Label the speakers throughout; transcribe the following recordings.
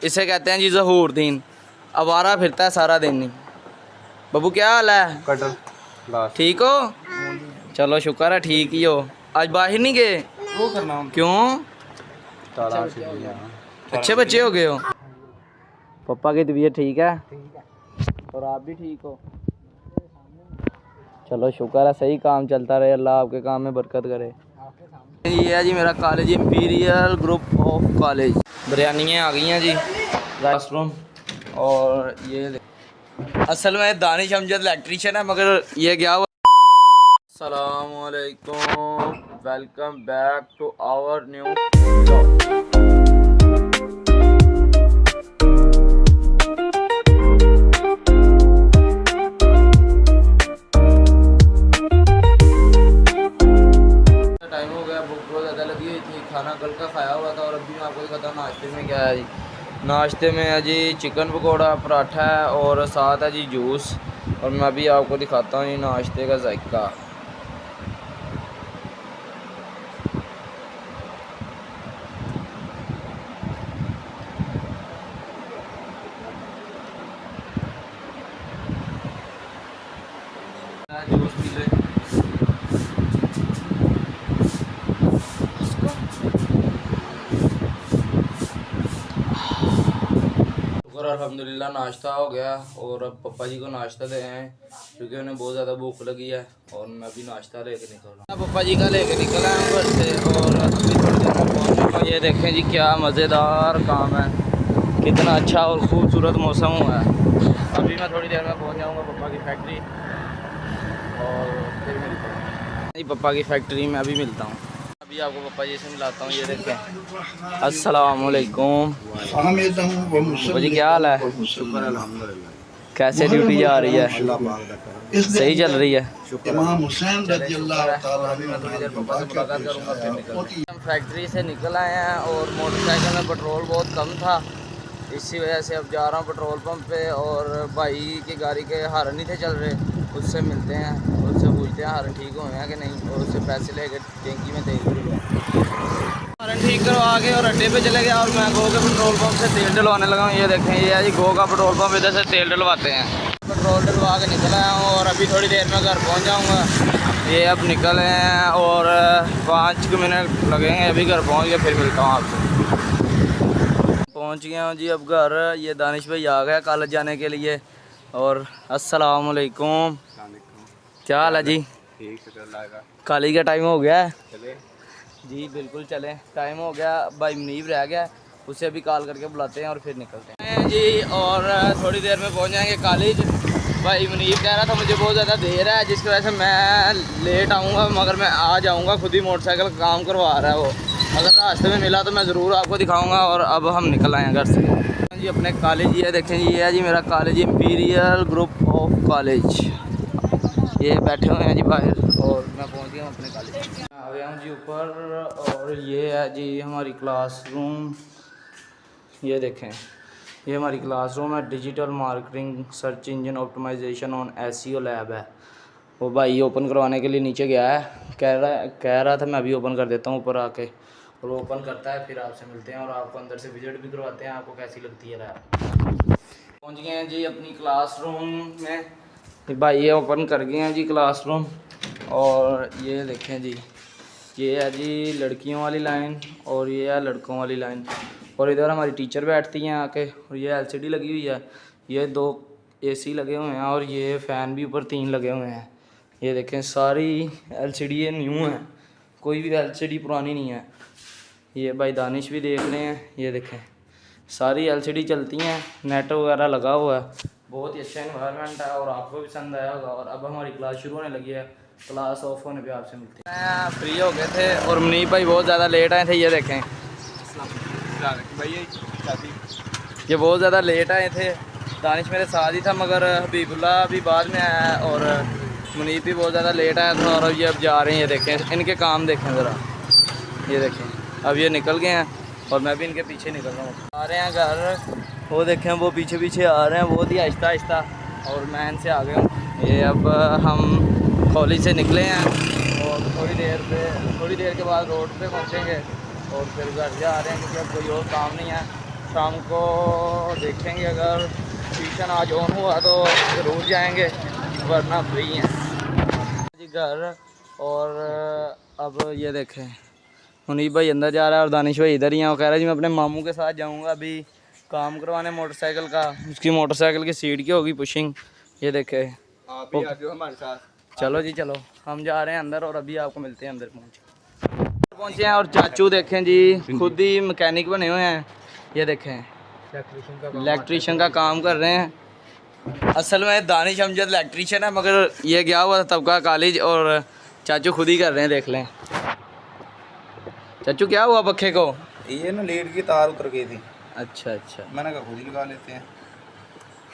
Speaker 1: इसे कहते हैं जी ज़हूर दीन। आवारा फिरता है सारा दिन नहीं। बब्बू क्या हाल है?
Speaker 2: कटर
Speaker 1: ठीक हो? चलो शुक्र है ठीक ही हो। आज बाहर नहीं गए? क्यों? अच्छे बच्चे हो गए हो। पापा की तबीयत ठीक है और आप भी ठीक हो? चलो शुक्र है, सही काम चलता रहे, अल्लाह आपके काम में बरकत करे। ये है जी मेरा college, Imperial Group of College. बिरयानियाँ आ गई हैं जी, क्लासरूम। और ये असल में दानिश अमजद इलेक्ट्रीशियन है, मगर ये गया हुआ। अस्सलामुअलैकुम, welcome back to our new time हो गया। भूख बहुत ज़्यादा लगी हुई थी, खाना कल का खाया हुआ था। और अभी मैं आपको दिखाता हूँ नाश्ते में क्या है जी। नाश्ते में है जी चिकन पकौड़ा, पराठा है और साथ है जी जूस। और मैं अभी आपको दिखाता हूँ ये नाश्ते का जायका। जूस पी ले। शुक्र अल्हम्दुलिल्लाह नाश्ता हो गया। और अब पापा जी को नाश्ता दे हैं क्योंकि उन्हें बहुत ज़्यादा भूख लगी है। और मैं अभी नाश्ता लेके निकल रहा हूँ। पापा जी का लेके निकला है घर से और अभी थोड़ी देर में पहुँचूँगा। ये देखें जी क्या मज़ेदार काम है, कितना अच्छा और ख़ूबसूरत मौसम हुआ है। अभी मैं थोड़ी देर में पहुँच जाऊँगा पापा की फैक्ट्री और फिर मिलता हूँ जी। पापा की फैक्ट्री में अभी मिलता हूँ। अभी आपको पापा जी से मिलाता हूँ। ये देखें, अस्सलामुअलैकुम। पापा जी क्या हाल है? कैसे ड्यूटी जा रही है? सही चल रही है? हम फैक्ट्री से निकल आए हैं और मोटरसाइकिल में पेट्रोल बहुत कम था, इसी वजह से अब जा रहा हूँ पेट्रोल पंप पे। और भाई की गाड़ी के हारन नहीं थे चल रहे, उससे मिलते हैं, उससे पूछते हैं हारन ठीक हुए हैं कि नहीं, और उससे पैसे लेके टैंकी में तेल डलवा। हारन ठीक करवा के और अड्डे पे चले गया और मैं गो के पेट्रोल पंप से तेल डलवाने लगा हूँ। ये देखें, ये है जी गो का पेट्रोल पंप, इधर से तेल डलवाते हैं। पेट्रोल डलवा के निकल आया हूँ और अभी थोड़ी देर में घर पहुँच जाऊँगा। ये अब निकले हैं और 5 मिनट लगेंगे, अभी घर पहुँच के फिर मिलता हूँ आपसे। पहुँच गया हूँ जी अब घर। ये दानिश भाई आ गया कॉलेज जाने के लिए। और अस्सलाम वालेकुम, क्या हाल है जी? कॉलेज का टाइम हो गया है? चले जी, बिल्कुल चलें, टाइम हो गया। भाई मुनीब रह गया, उसे अभी कॉल करके बुलाते हैं और फिर निकलते हैं जी। और थोड़ी देर में पहुँच जाएंगे कॉलेज। भाई मुनीब कह रहा था मुझे बहुत ज़्यादा देर है, जिसकी वजह से मैं लेट आऊँगा, मगर मैं आ जाऊँगा। खुद ही मोटरसाइकिल का काम करवा रहा है वो। अगर रास्ते में मिला तो मैं ज़रूर आपको दिखाऊंगा। और अब हम निकल आए हैं घर से जी अपने कॉलेज। ये देखें जी, ये है जी मेरा college, Imperial Group of college. ये बैठे हुए हैं जी बाहर और मैं पहुंच गया हूँ अपने कॉलेज। आ गया हूँ जी ऊपर और ये है जी हमारी क्लासरूम। ये देखें, ये हमारी क्लासरूम है। Digital marketing search engine optimisation on SEO lab है। वो भाई ओपन करवाने के लिए नीचे गया है, कह रहा था मैं अभी ओपन कर देता हूँ ऊपर आके। और वो ओपन करता है, फिर आपसे मिलते हैं और आपको अंदर से विजिट भी करवाते हैं, आपको कैसी लगती है लैब। पहुँच गए हैं जी अपनी क्लासरूम में। भाई ये ओपन कर गए हैं जी क्लासरूम। और ये देखें जी, ये है जी लड़कियों वाली लाइन और ये है लड़कों वाली लाइन। और इधर हमारी टीचर बैठती हैं आके। और ये एलसीडी लगी हुई है, ये 2 एसी लगे हुए हैं और ये फ़ैन भी ऊपर 3 लगे हुए हैं। ये देखें सारी एलसीडी ये न्यू है, कोई भी एलसीडी पुरानी नहीं है। ये भाई दानिश भी देख रहे हैं, ये देखें सारी एलसीडी चलती हैं, नेट वगैरह लगा हुआ है। बहुत ही अच्छा इन्वायरमेंट है और आपको भी पसंद आया होगा। और अब हमारी क्लास शुरू होने लगी है, क्लास ऑफ होने पे आपसे मिलते हैं। फ्री हो गए थे और मुनीब भाई बहुत ज़्यादा लेट आए थे। ये देखें ये बहुत ज़्यादा लेट आए थे। दानिश मेरे साथ ही था मगर हबीबुल्ला भी बाद में आया और मुनीब भी बहुत ज़्यादा लेट आया था। और ये अब जा रहे हैं, ये देखें इनके काम देखें ज़रा, ये देखें अब ये निकल गए हैं और मैं भी इनके पीछे निकल रहा हूँ। आ रहे हैं घर, वो देखें वो पीछे पीछे आ रहे हैं बहुत ही आहिस्ता आहिस्ता। और मैं इनसे आ गया हूँ। ये अब हम कॉलेज से निकले हैं और थोड़ी देर के बाद रोड पे पहुँचेंगे और फिर घर जा रहे हैं क्योंकि अब कोई और काम नहीं है। शाम को देखेंगे, अगर ट्यूशन आज ऑन हुआ तो ज़रूर जाएंगे, वरना फ्री हैं जी घर। और अब ये देखें मुनीब भाई अंदर जा रहा है और दानिश भाई इधर ही हैं। वो कह रहा है जी मैं अपने मामू के साथ जाऊंगा अभी काम करवाने मोटरसाइकिल का, उसकी मोटरसाइकिल की सीट की होगी पुशिंग। ये देखे
Speaker 2: आप भी आ जाओ हमारे साथ।
Speaker 1: चलो जी चलो, हम जा रहे हैं अंदर और अभी आपको मिलते हैं अंदर पहुँचे हैं। और चाचू देखें जी खुद ही मैकेनिक बने हुए हैं। ये देखें इलेक्ट्रीशियन का काम कर रहे हैं। असल में दानिश अमजद इलेक्ट्रीशियन है, मगर ये गया हुआ था तबका कॉलेज और चाचू खुद ही कर रहे हैं। देख लें चाचू क्या हुआ पखे को?
Speaker 2: ये ना लीड की तार उतर गई थी।
Speaker 1: अच्छा अच्छा,
Speaker 2: मैंने कहा खुद ही लगा लेते हैं।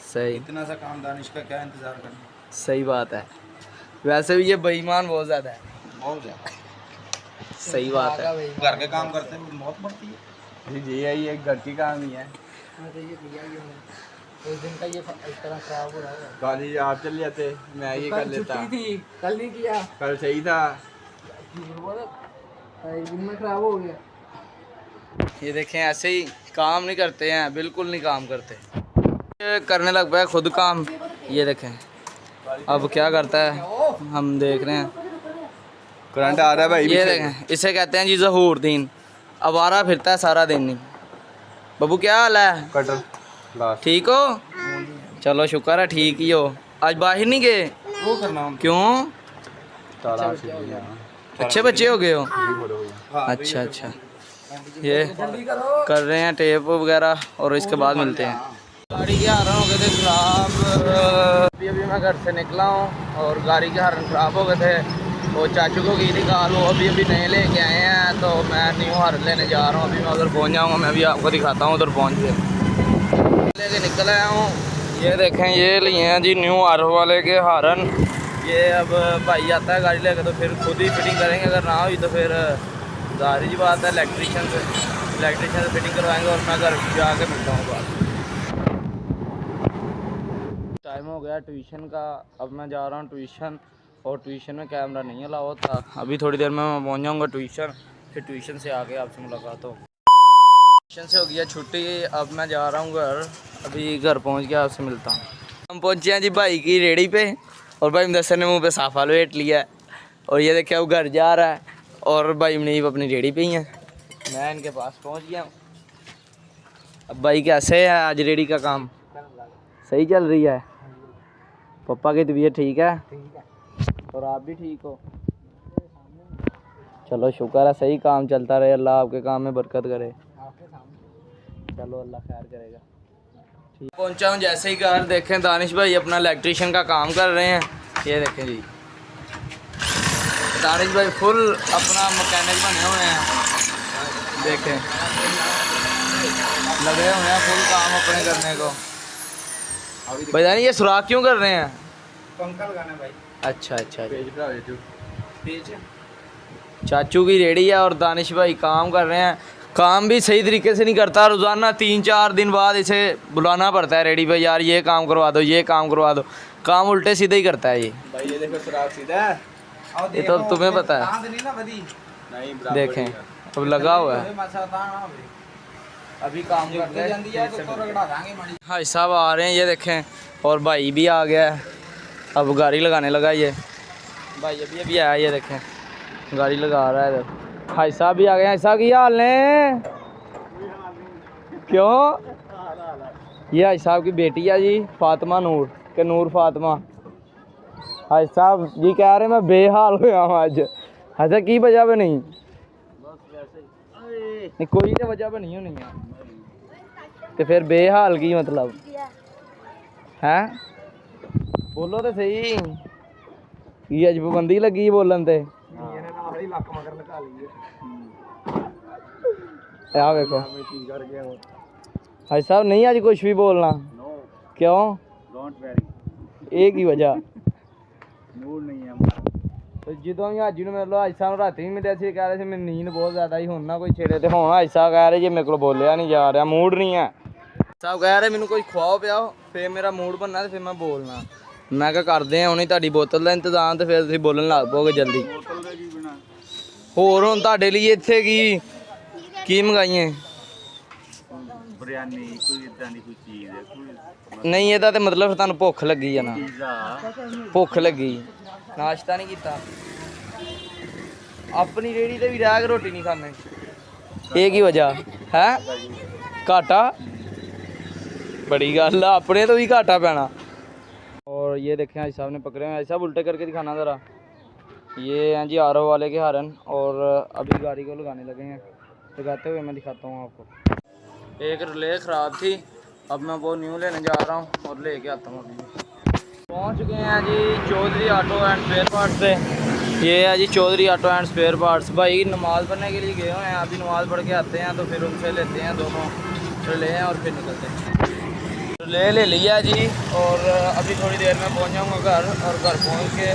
Speaker 1: सही,
Speaker 2: इतना सा काम दानिश का क्या इंतजार करना।
Speaker 1: सही बात है। वैसे भी ये बेईमान बहुत ज़्यादा है,
Speaker 2: बहुत ज़्यादा।
Speaker 1: सही बात है।
Speaker 2: घर के काम करते हैं मौत पड़ती है।
Speaker 1: जी जी यही एक घर की काम ही है।
Speaker 3: उस दिन का ये इस तरह खराब हो रहा है।
Speaker 1: कॉलेज आप चल जाते, मैं ये कर लेता।
Speaker 3: छुट्टी थी, कल नहीं किया,
Speaker 1: कल सही था।
Speaker 3: दिन में खराब हो गया।
Speaker 1: ये देखें ऐसे ही काम नहीं करते हैं, बिल्कुल नहीं काम करते। ये करने लग पाया खुद काम। ये देखें अब क्या करता है हम देख रहे हैं।
Speaker 2: करंट आ रहा है भाई।
Speaker 1: ये देखें इसे कहते हैं जी ज़हूर दीन, आवारा फिरता है सारा दिन। नहीं बबू क्या हाल है?
Speaker 2: Cutter last.
Speaker 1: ठीक हो? चलो शुक्र है ठीक ही हो। आज बाहर नहीं गए?
Speaker 2: वो करना हम
Speaker 1: क्यों?
Speaker 2: ताला
Speaker 1: अच्छे बच्चे हो गए हो?
Speaker 2: हाँ,
Speaker 1: अच्छा अच्छा, ये कर रहे हैं टेप वगैरह और इसके बाद मिलते हैं। गाड़ी के हारन हो गए थे ख़राब। अभी मैं घर से निकला हूँ और गाड़ी के हारन ख़राब हो गए थे। और चाचू को की निकाल वो अभी नए लेके आए हैं, तो मैं न्यू हारन लेने जा रहा हूँ। अभी मैं उधर पहुँच जाऊँगा, मैं अभी आपको दिखाता हूँ उधर पहुँच के लेके निकल आया हूँ। ये देखें ये लिए हैं जी न्यू हारन वाले के हारन। ये अब भाई आता है गाड़ी लेके तो फिर खुद ही फिटिंग करेंगे, अगर ना हुई तो फिर जाहिर सी बात है इलेक्ट्रीशियन से फिटिंग करवाएंगे और मैं घर जाके मिलता हूँ बात। टाइम हो गया ट्यूशन का, अब मैं जा रहा हूँ ट्यूशन। और ट्यूशन में कैमरा नहीं अलाउ होता। अभी थोड़ी देर में मैं पहुँच जाऊँगा ट्यूशन, फिर ट्यूशन से आके आपसे मुलाकात हो। ट्यूशन से हो गया छुट्टी, अब मैं जा रहा हूँ घर। अभी घर पहुँच के आपसे मिलता हूँ। हम पहुँचे हैं जी भाई की रेडी पे और भाई मुदस्सर ने मुँह पे साफा लपेट लिया है। और ये देखिए वो घर जा रहा है और भाई मुनीब अपनी रेडी पे ही हैं। मैं इनके पास पहुँच गया हूँ। अब भाई कैसे है आज रेडी का काम? सही चल रही है? पापा की तबीयत ठीक है? और आप भी ठीक हो? चलो शुक्र है, सही काम चलता रहे, अल्लाह आपके काम में बरकत करे। चलो अल्लाह खैर करेगा। ठीक पहुंचा हूँ जैसे ही घर, देखें दानिश भाई अपना इलेक्ट्रीशियन का काम कर रहे हैं। ये देखें जी दानिश भाई फुल अपना मैकेनिक बने हुए हैं। देखें लगे हुए हैं फुल काम अपने करने को। भाई दानिश ये सुराख क्यों कर रहे हैं?
Speaker 2: पंखा लगाना भाई।
Speaker 1: अच्छा अच्छा चाचू की रेडी है और दानिश भाई काम कर रहे हैं। काम भी सही तरीके से नहीं करता, रोज़ाना 3-4 दिन बाद इसे बुलाना पड़ता है रेडी पे, यार ये काम करवा दो ये काम करवा दो। काम उल्टे सीधे ही करता है ये
Speaker 2: भाई। ये देखो सुराख सीधा है।
Speaker 1: ये तो तुम्हें पता है।
Speaker 2: नहीं
Speaker 1: देखें अब लगा हुआ है, अभी काम कर रहे हैं। भाई साहब आ रहे हैं ये देखें, और भाई भी आ गया है, अब गाड़ी लगाने लगा ये भाई। अभी आया ये देखें गाड़ी लगा रहा है इधर। भाई साहब भी आ गए हैं। ऐसा की हाल ने क्यों? ये भाई साहब की बेटी है जी फातिमा नूर के नूर फातिमा। भाई साहब जी कह रहे मैं बेहाल हुआ हूँ आज। अच्छा की वजह पे नहीं? नहीं कोई तो वजह पे नहीं होनी है तो फिर बेहाल की मतलब है? बोलो तो सही, ये अज पाबंदी लगी बोलन ते। आ देखो भाई साहब नहीं आज कुछ भी बोलना। क्यों? एक ही वजह
Speaker 2: मूड नहीं है।
Speaker 1: तो जो भी अज मेरे लो ऐसा रात भी मिले थे, कह रहे थे मेरी नींद बहुत ज़्यादा ही होना कोई छेड़े तो होना। ऐसा कह रहे जी मेरे को बोलिया नहीं जा रहा, मूड नहीं है। साहब कह रहे मैनू कोई खुआओ पियाओ फिर मेरा मूड बनना तो फिर मैं बोलना। मैं क्या करते हैं उन्हें ताड़ी बोतल का इंतजाम तो फिर तुम बोलन लग पोगे जल्दी। होर हुण तुहाडे लिए इत्थे की मंगाइए?
Speaker 2: ਬਿਰਿਆਨੀ ਕੋਈ ਇਦਾਂ ਦੀ ਕੋਈ ਚੀਜ਼ ਹੈ ਕੋਈ
Speaker 1: ਨਹੀਂ ਇਹਦਾ ਤੇ ਮਤਲਬ ਤੁਹਾਨੂੰ ਭੁੱਖ ਲੱਗੀ ਆ ਨਾ,
Speaker 2: ਪੀਜ਼ਾ
Speaker 1: ਭੁੱਖ ਲੱਗੀ, ਨਾਸ਼ਤਾ ਨਹੀਂ ਕੀਤਾ। ਆਪਣੀ ਰੇੜੀ ਤੇ ਵੀ ਰਹਿ ਕੇ ਰੋਟੀ ਨਹੀਂ ਖਾਣੇ, ਇਹ ਕੀ ਵਜ੍ਹਾ ਹੈ? घाटा, बड़ी गल है, अपने तो भी घाटा पैना। और ये देखें आज साहब ने पकड़े हैं, ऐसा उल्टे करके दिखाना ज़रा। ये हैं जी आरओ वाले के हारन, और अभी गाड़ी को लगाने लगे हैं, लगाते हुए मैं दिखाता हूँ आपको। एक रिले ख़राब थी, अब मैं वो न्यू लेने जा रहा हूँ और लेके आता हूँ अभी। पहुँच गए हैं जी Chaudhary auto and spare parts पे। ये है जी Chaudhary auto and spare parts. भाई नमाज़ पढ़ने के लिए गए हुए हैं, अभी नमाज़ पढ़ के आते हैं तो फिर उनसे लेते हैं दोनों रिले हैं और फिर निकलते हैं। रिले ले लिया जी, और अभी थोड़ी देर में पहुंच जाऊंगा घर, और घर पहुंच के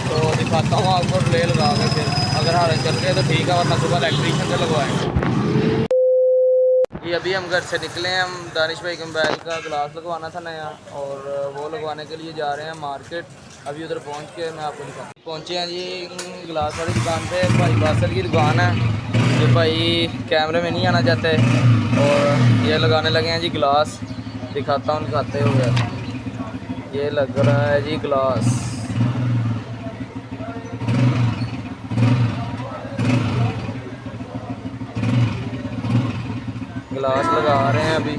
Speaker 1: तो दिखाता हूँ आपको रिले लगा के। फिर अगर हारे चल गए तो ठीक है, वरना सुबह इलेक्ट्रीशियन से लगवाएंगे। ये अभी हम घर से निकले हैं, हम दानिश भाई के मोबाइल का ग्लास लगवाना था नया, और वो लगवाने के लिए जा रहे हैं मार्केट। अभी उधर पहुंच के मैं आपको दिखा। पहुंचे हैं जी ग्लास वाली दुकान पे, भाई बासल की दुकान है। ये भाई कैमरे में नहीं आना चाहते, और ये लगाने लगे हैं जी ग्लास। दिखाता हूँ दिखाते हुए। ये लग रहा है जी ग्लास, ग्लास लगा रहे हैं अभी।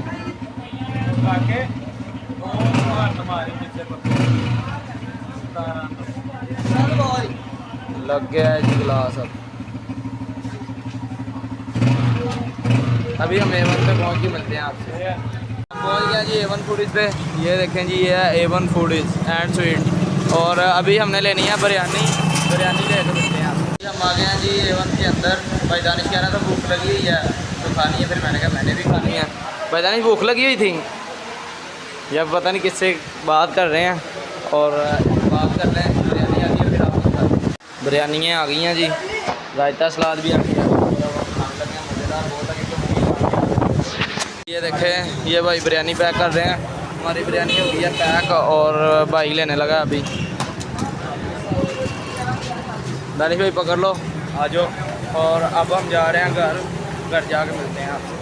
Speaker 1: लग गया है जी ग्लास। अभी हम A1 पे पहुंच के मिलते हैं आपसे। पहुंच गया जी A1 फूडीज़ पे। ये देखें जी, ये है A1 फूडीज़ एंड स्वीट, और अभी हमने लेनी है बिरयानी। बिरयानी ले कर मिलते हैं आपसे। हम आ गए हैं जी A1 के अंदर। भाई दानिश कह रहा था भूख लगी हुई है तो खानी है, फिर मैंने कहा मैंने भी खानी है। भाई दानिश भूख लगी हुई थी, जब पता नहीं किससे बात कर रहे हैं, और बात कर रहे हैं। बिरयानी आ गई है, फिर आपको बता दें। बिरयानियाँ आ गई हैं जी, रायता सलाद भी आ गया, खाने लगे हैं, मज़ेदार बहुत लगे। ये देखें, ये भाई बिरयानी पैक कर रहे हैं। हमारी बिरयानी हो गई है पैक, और भाई लेने लगा अभी। दानिश भाई पकड़ लो, आ जाओ। और अब हम जा रहे हैं घर जाके मिलते हैं आपसे।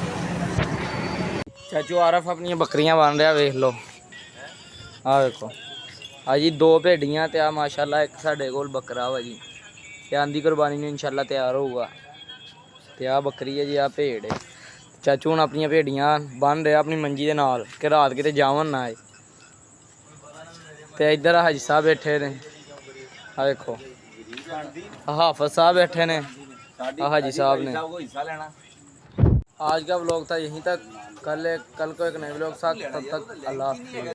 Speaker 1: चाचू आरफ अपनी बकरियां बन रहा, वेख लो। आ देखो, हाँ जी 2 भेड़ियाँ तो आ माशाल्लाह, एक साढ़े कोल बकरा वा जी, ये आंधी कुरबानी में इंशाल्लाह तैयार होगा। तो आ बकरी है जी, आ भेड़ है। चाचू हूँ अपन भेड़ियाँ बन रहा अपनी मंजी के नाल कि रात किते जावन ना आए। तो इधर हाजी साहब बैठे ने, आ देखो हाफिज साहब बैठे ने, हाजी साहब ने। आज का व्लॉग था यहीं तक, कल को एक नए व्लॉग साथ, तब तक अल्लाह हाफ़िज़।